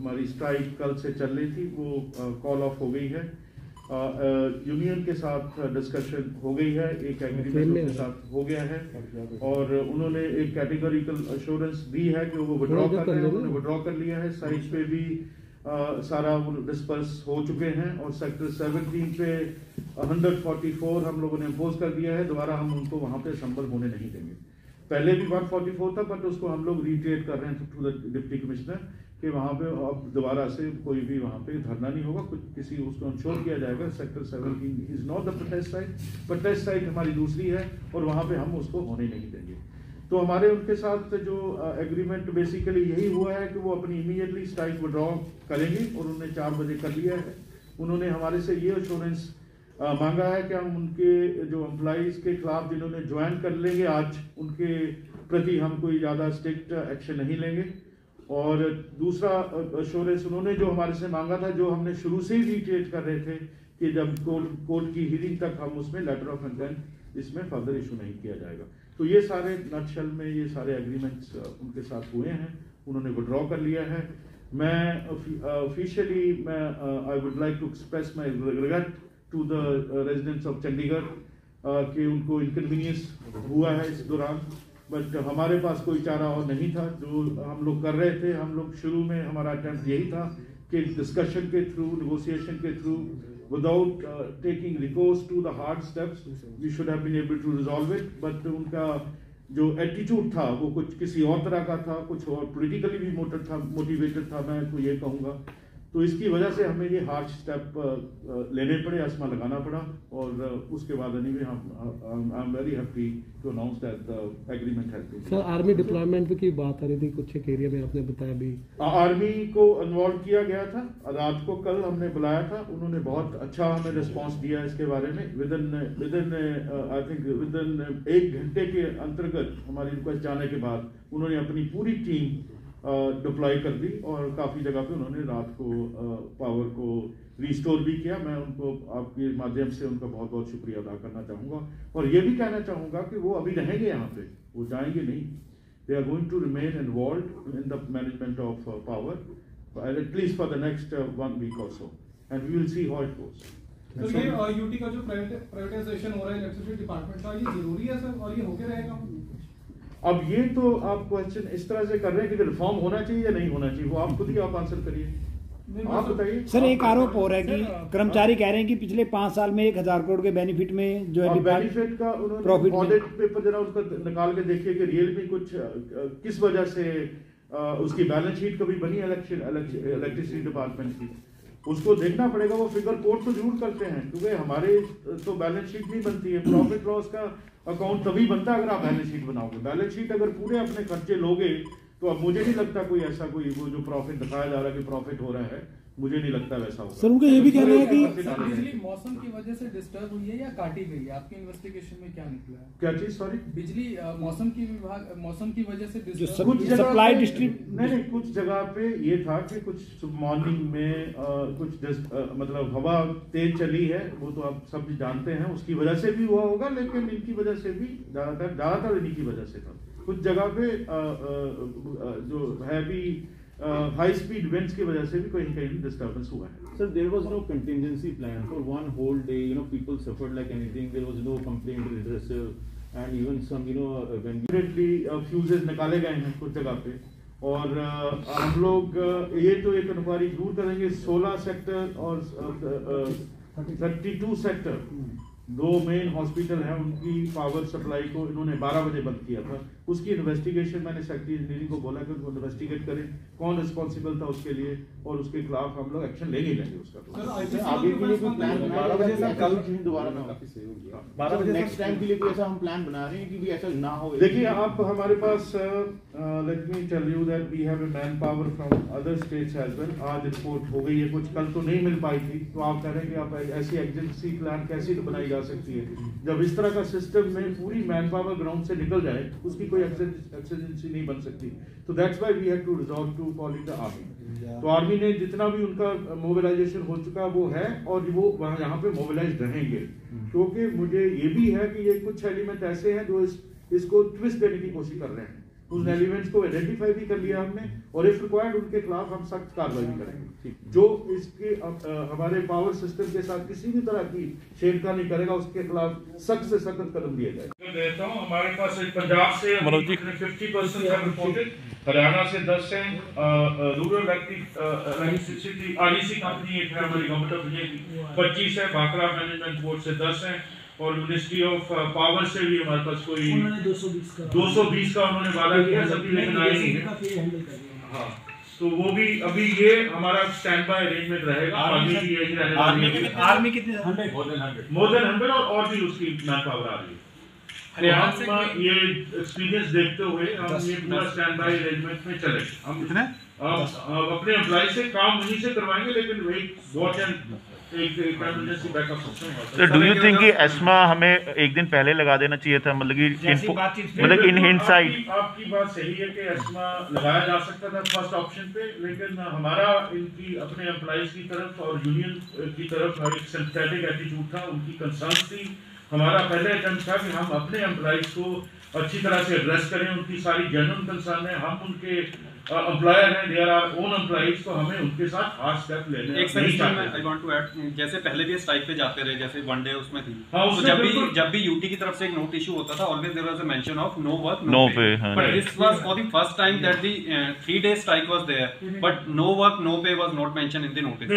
हमारी स्ट्राइक कल से चल रही थी वो कॉल ऑफ हो गई है। यूनियन के साथ डिस्कशन हो गई है, एक एग्रीमेंट के साथ हो गया है और उन्होंने एक कैटेगोरिकल अश्योरेंस दी है कि वो विड्रॉ कर रहे हैं। उन्होंने विड्रॉ कर लिया है। साइट पे भी सारा वो डिस्पर्स हो चुके हैं और सेक्टर 17 पे 144 हम लोगों ने इम्पोज कर दिया है। दोबारा हम उनको वहाँ पे असम्बल होने नहीं देंगे। पहले भी 144 था बट उसको हम लोग रिट्रेट कर रहे हैं टू द डिप्टी कमिश्नर कि वहाँ पे अब दोबारा से कोई भी वहाँ पे धरना नहीं होगा, कुछ किसी उसको इंश्योर किया जाएगा। Sector 17 is not the protest site, protest site हमारी दूसरी है और वहाँ पे हम उसको होने नहीं देंगे। तो हमारे उनके साथ जो एग्रीमेंट बेसिकली यही हुआ है कि वो अपनी इमीडिएटली स्ट्राइक विड्रॉ करेंगे और उन्होंने 4 बजे कर लिया है। उन्होंने हमारे से ये एश्योरेंस मांगा है कि हम उनके जो एम्प्लॉइज के खिलाफ जिन्होंने ज्वाइन कर लेंगे आज, उनके प्रति हम कोई ज़्यादा स्ट्रिक्ट एक्शन नहीं लेंगे। और दूसरा एश्योरेंस उन्होंने जो हमारे से मांगा था, जो हमने शुरू से ही रिट्रेट कर रहे थे कि जब कोर्ट की हियरिंग तक हम उसमें लेटर ऑफ इंटेंट इसमें फर्दर इशू नहीं किया जाएगा। तो ये सारे नटशेल में ये सारे एग्रीमेंट्स उनके साथ हुए हैं, उन्होंने विड्रॉ कर लिया है। मैं officially I would like to express my regret to the residents of Chandigarh कि उनको इनकन्वीनियंस हुआ है इस दौरान, बट हमारे पास कोई चारा और नहीं था। जो हम लोग कर रहे थे, हम लोग शुरू में हमारा अटेम्प्ट यही था कि डिस्कशन के थ्रू, नेगोशिएशन के through, without taking recourse to the hard steps, we should have been able to resolve it. But उनका जो एटीट्यूड था वो कुछ किसी और तरह का था, कुछ और पॉलिटिकली भी मोटिवेटेड था, मैं तो ये कहूँगा। तो इसकी वजह से हमें ये हार्श स्टेप लेने पड़े, आसमा लगाना पड़ा और उसके बाद anyway I am very happy to announce that the agreement has been. Sir, army deployment की बात आ रही थी कुछ एक एरिया में, आपने बताया भी आर्मी को इन्वॉल्व किया गया था। रात को कल हमने बुलाया था, उन्होंने बहुत अच्छा हमें रिस्पांस दिया इसके बारे में। विदिन आई थिंक विदिन 1 घंटे के अंतर्गत हमारी रिक्वेस्ट जाने के बाद उन्होंने अपनी पूरी टीम डिप्लॉय कर दी और काफ़ी जगह पे उन्होंने रात को पावर को रिस्टोर भी किया। मैं उनको आपके माध्यम से उनका बहुत बहुत शुक्रिया अदा करना चाहूँगा और ये भी कहना चाहूँगा कि वो अभी रहेंगे यहाँ पे, वो जाएंगे नहीं। They are going to remain involved in the management of power at least for the next 1 week or so, and we will see how it goes. तो ये यूटी का जो प्राइवेटाइजेशन हो रहा है इलेक्ट्रिसिटी डिपार्टमेंट का, ये जरूरी है सर और ये होके रहेगा? अब ये तो आप क्वेश्चन इस तरह से कर रहे हैं कि रिफॉर्म होना चाहिए या नहीं होना चाहिए, वो आप खुद ही आप आंसर करिए, आप बताइए। सर, एक आरोप हो रहा है कि कर्मचारी कह रहे हैं कि पिछले 5 साल में 1000 करोड़ के बेनिफिट में जो है बेनिफिट का उन्होंने ऑडिट पेपर जरा उसका निकाल के देखिए कि रियल में कुछ किस वजह से उसकी बैलेंस शीट कभी बनी इलेक्ट्रिसिटी डिपार्टमेंट की, उसको देखना पड़ेगा। वो फिगर कोड तो जरूर करते हैं क्योंकि हमारे तो बैलेंस शीट नहीं बनती है। प्रॉफिट लॉस का अकाउंट तभी बनता है अगर आप बैलेंस शीट बनाओगे। बैलेंस शीट अगर पूरे अपने खर्चे लोगे तो अब मुझे नहीं लगता कोई ऐसा कोई वो जो प्रॉफिट दिखाया जा रहा है कि प्रॉफिट हो रहा है, मुझे नहीं लगता वैसा होगा। सर, उनको ये भी कह रहे हैं कि बिजली मौसम की वजह से डिस्टर्ब हुई है या काटी गई है? आपकी इन्वेस्टिगेशन में क्या निकला है? क्या चीज? सॉरी, बिजली मौसम की वजह से कुछ सप्लाई डिस्ट्रीब्यूट नहीं, कुछ जगह पे ये था कि कुछ मॉर्निंग में कुछ मतलब हवा तेज चली है, वो तो आप सब जानते हैं, उसकी वजह से भी हुआ होगा, लेकिन इनकी वजह से भी ज्यादातर इन्हीं की वजह से था। कुछ जगह पे जो है भी हाई स्पीड विंड्स की वजह से भी कहीं कहीं डिस्टर्बेंस हुआ है। Sir, there was no contingency plan for one whole day. You know, people suffered like anything. There was no complaint redressal, and even some, you know, when immediately fuses निकाले गए हैं कुछ जगह पे और हम लोग ये तो एक इंक्वायरी जरूर करेंगे। 16 सेक्टर और 32 सेक्टर 2 मेन हॉस्पिटल हैं, उनकी पावर सप्लाई को इन्होंने 12 बजे बंद किया था। उसकी इन्वेस्टिगेशन मैंने सेक्रेटरी इंजीनियरिंग को बोला कि उनको इन्वेस्टिगेट करें कौन रिस्पॉन्सिबल था उसके लिए और उसके खिलाफ हम लोग एक्शन लेंगे उसका। तो आगे के लिए कोई प्लान 12 बजे से कल दोबारा ना 12 बजे नेक्स्ट टाइम के लिए कोई ऐसा हम प्लान बना रहे हैं कि भी ऐसा ना हो। देखिए, आप हमारे पास let me tell you that we have a manpower from other states as well. आज रिपोर्ट हो गई है, कुछ कल तो नहीं मिल पाई थी, तो आप कह रहे हैं कि आप ऐसी एजेंसी प्लान कैसे बनाई जा सकती है जब इस तरह का सिस्टम में पूरी मैन पावर ग्राउंड से निकल जाए, उसकी कोई एक्सीजेंसी नहीं बन सकती। तो that's why we have to resort to call it the army. तो आर्मी ने जितना भी उनका मोबिलाइजेशन हो चुका वो है और वो वहाँ यहाँ पे मोबिलाइज रहेंगे, क्योंकि मुझे ये भी है कि ये कुछ एलिमेंट ऐसे हैं जो इसको ट्विस्ट देने की कोशिश कर रहे हैं। उन एलिमेंट्स को आइडेंटिफाई भी कर लिया हमने, और इफ रिक्वायर्ड उनके खिलाफ हम सख्त कार्रवाई भी करेंगे। जो इसके हमारे पावर सिस्टम के साथ किसी भी तरह की छेड़खानी करेगा उसके खिलाफ सख्त से सख्त कदम लिए जाएगा। देता हूँ, हमारे पास पंजाब से 50% रिपोर्टेड, हरियाणा से 10 है, रूरल इलेक्ट्रिसिटी REC कंपनी एक है हमारी गवर्नमेंट ऑफ इंडिया की 25 है, भाखड़ा मैनेजमेंट बोर्ड से 10 है, और मिनिस्ट्री ऑफ पावर से भी हमारे पास कोई 220 का उन्होंने वादा किया, सभी लेकिन आए नहीं है। हाँ, तो वो भी अभी ये हमारा स्टैंड बाय अरेंजमेंट रहेगा। आर्मी कितनी? मोर देन 100 और भी उसकी मैन पावर आ रही है। हरियाणा में ये एक्सपीरियंस देखते हुए हम ये पूरा स्टैंड बाय अरेंजमेंट में चले। हम अपने एम्प्लॉय से काम वहीं से करवाएंगे, लेकिन वही watch and sir, do you think कि एस्मा हमें एक दिन पहले लगा देना चाहिए था, मतलब इन हिंडसाइट? आपकी बात सही है कि एस्मा लगाया जा सकता था फर्स्ट ऑप्शन पे, लेकिन हमारा इनकी अपने एम्प्लॉइज की तरफ और यूनियन की तरफ एक सिंपैथेटिक एटीट्यूड था, उनकी कंसर्न थी। हमारा पहले अटेम्प्ट था कि हम अपने एम्प्लॉइज को अच्छी तरह से एड्रेस करें, उनकी सारी जेन्युइन कंसर्न है, हम उनके एम्प्लॉयर हैं, they are our own employees, तो हमें उनके साथ हार्ड स्टेप लेने एक second I want to add, जैसे पहले भी स्ट्राइक पे जाते रहे, जैसे वन डे उसमें थी, तो जब भी यूटी की तरफ से एक नोट इशू होता था, always there was a mention of no work no pay, but this was for the first time that the 3 day strike was there, but no work no pay was not mention in the notice.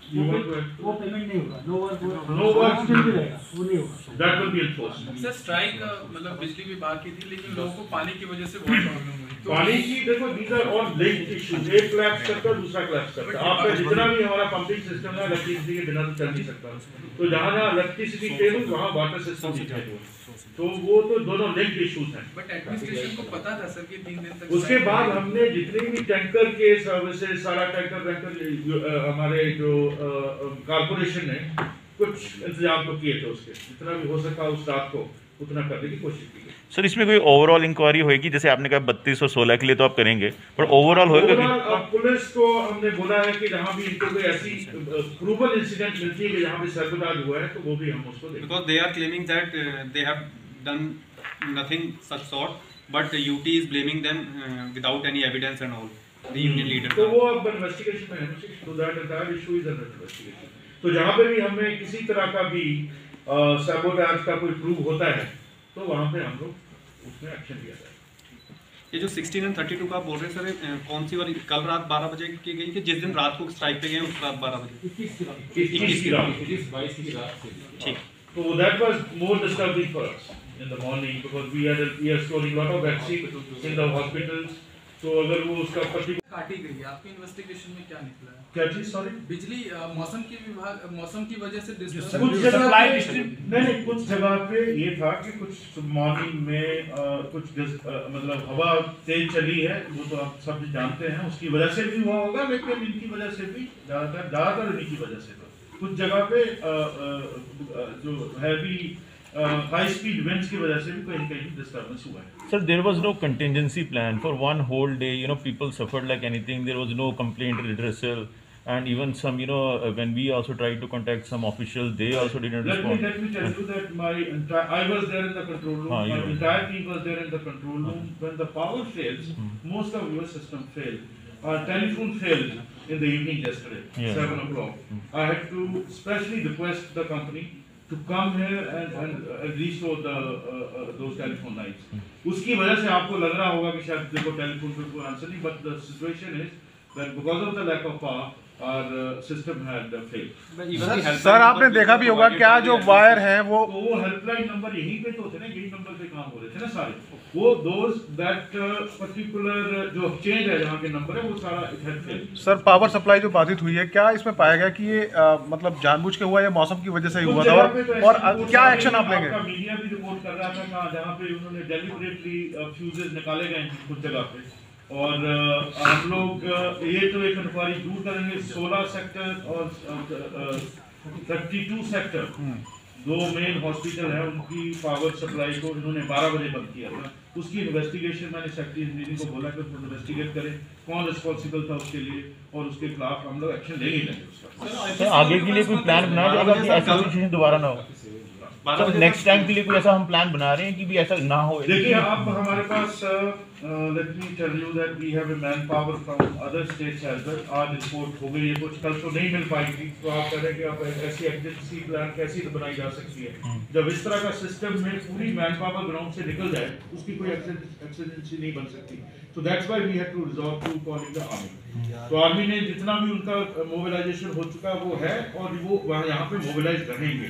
वो payment नहीं होगा, no work still भी रहेगा, वो नहीं होगा, that will be enforced. Sir strike मतलब बिजली विभाग की थी, लेकिन लोगों को पानी की वजह से बहुत प्रॉब्लम हुई। पानी की देखो, these are all linked issues, एक कोलैप्स करता है दूसरा कोलैप्स करता है। आपका जितना भी हमारा पंपिंग सिस्टम है इलेक्ट्रिसिटी के बिना तो चल नहीं सकता, तो जहाँ जहाँ इलेक्ट्रिसिटी टेबल वहाँ वाटर सिस्टम भी टेबल, तो वो तो दोनों लिंक्ड इश्यूज हैं। बट एडमिनिस्ट्रेशन को पता था सर कि 3 दिन तक। उसके बाद हमने जितने भी टैंकर के सर्विसेज, सारा टैंकर हमारे जो कारपोरेशन ने कुछ इंतजाम तो किए थे, उसके जितना भी हो सका उस रात को उतना करने की कोशिश की। सर, इसमें कोई ओवरऑल इंक्वायरी होगी? जैसे आपने कहा 32 और 16 के लिए तो आप करेंगे, पर ओवरऑल होगा? पुलिस को हमने बोला है कि जहाँ भी इनको कोई ऐसी प्रूवल इंसिडेंट मिलती है कि जहाँ पे सैबोटाज हुआ है, तो वो भी हम उसको देखेंगे। Because they are claiming that they have done nothing such sort, but UT is blaming them without any evidence and all, the union leader. तो वो अब इन्वेस्टिगेशन में है, तो that entire issue is under investigation. तो जहाँ पे भी हमें किसी तरह का भी सैबोटाज का कोई प्रूव होता है, तो वहाँ पे हम लोग उसमें एक्शन लिया जाए। ये जो 16 और 32 का बोल रहे हैं सर, कौन सी वाली? कल रात 12 बजे की गई कि जिस दिन रात को स्ट्राइक पे गए उस रात 12 बजे? 21 की रात। ठीक। So that was more disturbing for us in the morning because we are storing lot of vaccine in the hospitals. तो अगर वो उसका पति काटी गई है, आपके इन्वेस्टिगेशन में क्या निकला है? क्या चीज? सॉरी, बिजली मौसम की वजह से कुछ नहीं, कुछ जगह पे ये था कि कुछ मॉर्निंग में कुछ मतलब हवा तेज चली है, वो तो आप सब जानते हैं, उसकी वजह से भी हुआ होगा, लेकिन इनकी वजह से भी ज्यादातर इन्हीं की वजह से था। कुछ जगह पे जो हैवी हाई स्पीड विंड्स की वजह से भी कहीं कहीं डिस्टर्बेंस हुआ है। Sir, there was no contingency plan for one whole day. You know, people suffered like anything. There was no complaint redressal, and even some, when we also tried to contact some officials, they also didn't respond. Let me tell you that I was there in the control room. My entire team was there in the control room. When the power fails, most of your system failed. Our telephone failed in the evening yesterday, 7 o'clock. I had to specially request the company to come here and restore those telephone lines. उसकी वजह से आपको लग रहा होगा कि शायद देखो टेलीफोन पे कोई आंसर नहीं, but the situation is that because of the lack of power, our system had failed. Sir, आपने देखा भी होगा क्या जो वायर है वो हेल्पलाइन नंबर यहीं पे तो थे ना, यही नंबर पे काम हो रहे थे ना सारे, वो दैट पर्टिकुलर जो चेंज है जहाँ के नंबर है वो सारा हेल्प। सर, पावर सप्लाई जो बाधित हुई है, क्या इसमें पाया गया कि ये मतलब जानबूझ के हुआ या मौसम की वजह से ही हुआ था, और क्या एक्शन आप लेंगे? मीडिया भी रिपोर्ट कर रहा था जहाँ पे उन्होंने डेलिबरेटली फ्यूजेस निकाले गए हैं कुछ जगह पे, और हम लोग ये तो एक इंक्वायरी दूर करेंगे। 16 सेक्टर और 32 सेक्टर, 2 मेन हॉस्पिटल है, उनकी पावर सप्लाई को इन्होंने 12 बजे बंद किया था। उसकी इन्वेस्टिगेशन मैंने सेक्रेटरी इंजीनियरिंग को बोला कि उसको इन्वेस्टिगेट करें कौन रिस्पॉन्सिबल था उसके लिए, और उसके खिलाफ हम लोग एक्शन ले ही लेंगे। उसका आगे के लिए कोई प्लान बनाया जाएगा कि ऐसी सिचुएशन दोबारा ना हो? नेक्स्ट टाइम के लिए कोई ऐसा हम प्लान बना रहे हैं कि भी ऐसा ना हो? देखिए अब हमारे पास let me tell you that we have a manpower from other states as well. आज रिपोर्ट हो गई है कुछ, कल तो नहीं मिल पाएगी, तो आप कह रहे हैं कि आप ऐसी एमरजेंसी प्लान कैसी तो बनाई जा सकती है जब इस तरह का सिस्टम में पूरी मैन पावर ग्राउंड से निकल जाए, उसकी कोई एक्सीडेंसी नहीं बन सकती। तो that's why we had to resort to calling the army. तो आर्मी ने जितना भी उनका मोबिलाइजेशन हो चुका वो है और वो वहाँ यहाँ पे मोबिलाइज रहेंगे,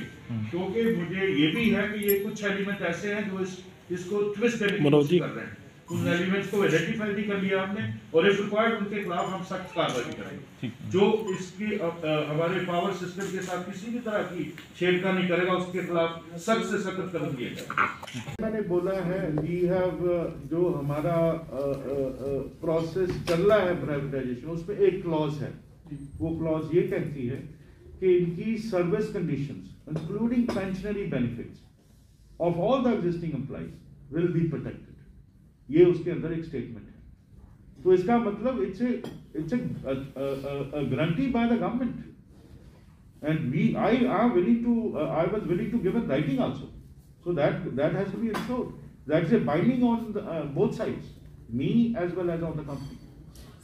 क्योंकि मुझे ये भी है कि ये कुछ एलिमेंट ऐसे हैं जो इसको ट्विस्ट देने की कोशिश कर रहे हैं। उन एलिमेंट्स को आइडेंटिफाई भी कर लिया हमने और इफ रिक्वायर्ड उनके खिलाफ हम सख्त कार्रवाई करेंगे। जो इसकी हमारे पावर सिस्टम के साथ किसी भी तरह की छेड़खानी करेगा उसके खिलाफ सख्त से सख्त कदम लिए जाएंगे। मैंने बोला है वी हैव जो हमारा प्रोसेस चल रहा है प्राइवेटाइजेशन, उसमें एक क्लॉज है। वो क्लॉज ये कहती है कि इनकी service conditions including pensionary benefits of all the existing employees will be protected. ये उसके अंदर एक स्टेटमेंट है। तो इसका मतलब it's a guarantee by the government and I was willing to give a writing also, so that has to be insured, that is a binding on both sides, me as well as on the company.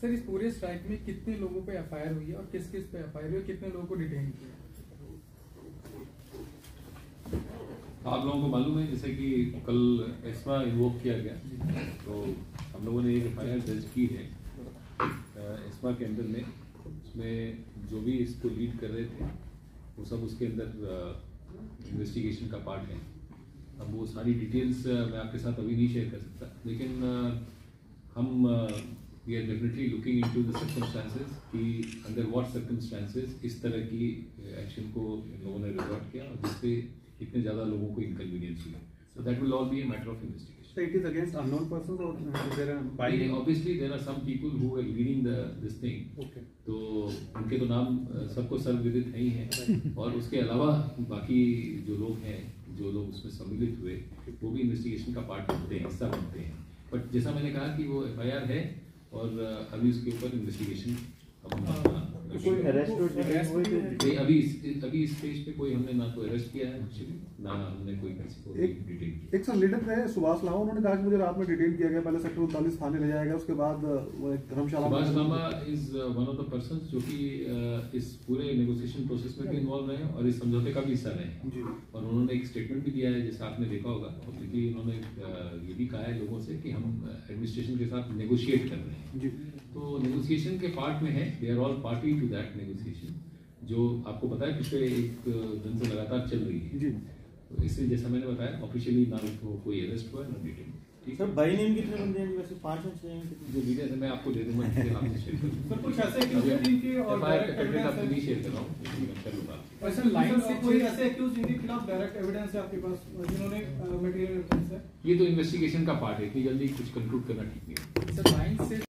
Sir इस पूरे strike में कितने लोगों पे FIR हुई है और किस किस पे एफआईआर हुई है, कितने लोगों को डिटेन किया? आप लोगों को मालूम है जैसे कि कल एस्मा इन्वोक किया गया, तो हम लोगों ने एक एफआईआर दर्ज की है एस्मा के अंदर में। उसमें जो भी इसको लीड कर रहे थे वो सब उसके अंदर इन्वेस्टिगेशन का पार्ट है। अब वो सारी डिटेल्स मैं आपके साथ अभी नहीं शेयर कर सकता, लेकिन हम we are definitely looking into the circumstances कि अंडर व्हाट सर्कमस्टांसेस इस तरह की एक्शन को इन लोगों ने रिजॉर्ट किया और जिससे इतने ज़्यादा लोगों को इनकन्वीनियंस हुई। So that will all be a matter of investigation. So it is against unknown persons or is there a obviously there are some people who are leading this thing. Okay. तो उनके तो नाम सबको सर्वविदित है ही हैं और उसके अलावा बाकी जो लोग हैं, जो लोग उसमें सम्मिलित हुए, वो भी इन्वेस्टिगेशन का पार्ट बनते हैं, हिस्सा बनते हैं। बट जैसा मैंने कहा कि वो एफआईआर है और अभी उसके ऊपर इन्वेस्टिगेशन कोई अरेस्ट और डिटेन हुए थे? नहीं, अभी इस स्टेज पे कोई हमने ना तो अरेस्ट किया है ना हमने कोई किसी को डिटेन किया। एक सर लीडर थे सुभाष लामा, उन्होंने कहा कि मुझे रात में डिटेन किया गया, पहले सेक्टर 39 थाने ले जाया गया, उसके बाद वो एक Dharamshala. Subhash Lama is one of the persons जो कि इस पूरे नेगोशिएशन प्रोसेस में भी इन्वॉल्व रहे हैं और इस समझौते का भी हिस्सा रहे हैं। और उन्होंने एक स्टेटमेंट भी दिया है जैसा आपने देखा होगा, और क्योंकि उन्होंने ये भी कहा है लोगों से कि हम एडमिनिस्ट्रेशन के साथ नेगोशिएट कर रहे हैं। तो नेगोशिएशन के पार्ट में है, they are all party to that negotiation, जो आपको पता है पिछले एक दिन से लगातार चल रही है। तो इसलिए जैसा मैंने बताया ऑफिशियली ना तो कोई अरेस्ट हुआ ना डिटेन। ठीक सर बाई नेम कितने बंदे हैं? वैसे 5 या 6 हैं जो डिटेल्स है मैं आपको दे दूंगा, आपसे शेयर कर दूंगा। सर कुछ ऐसे एक्यूज जिनके और डायरेक्ट एविडेंस आपसे नहीं शेयर कर रहा हूं, लेकिन मैं कर लूंगा। वैसे लाइन से कोई ऐसे एक्यूज जिनके खिलाफ डायरेक्ट एविडेंस है आपके पास, जिन्होंने मटेरियल एविडेंस है? ये तो इन्वेस्टिगेशन का पार्ट है, इतनी जल्दी कुछ कंक्लूड करना ठीक नहीं है। सर लाइन से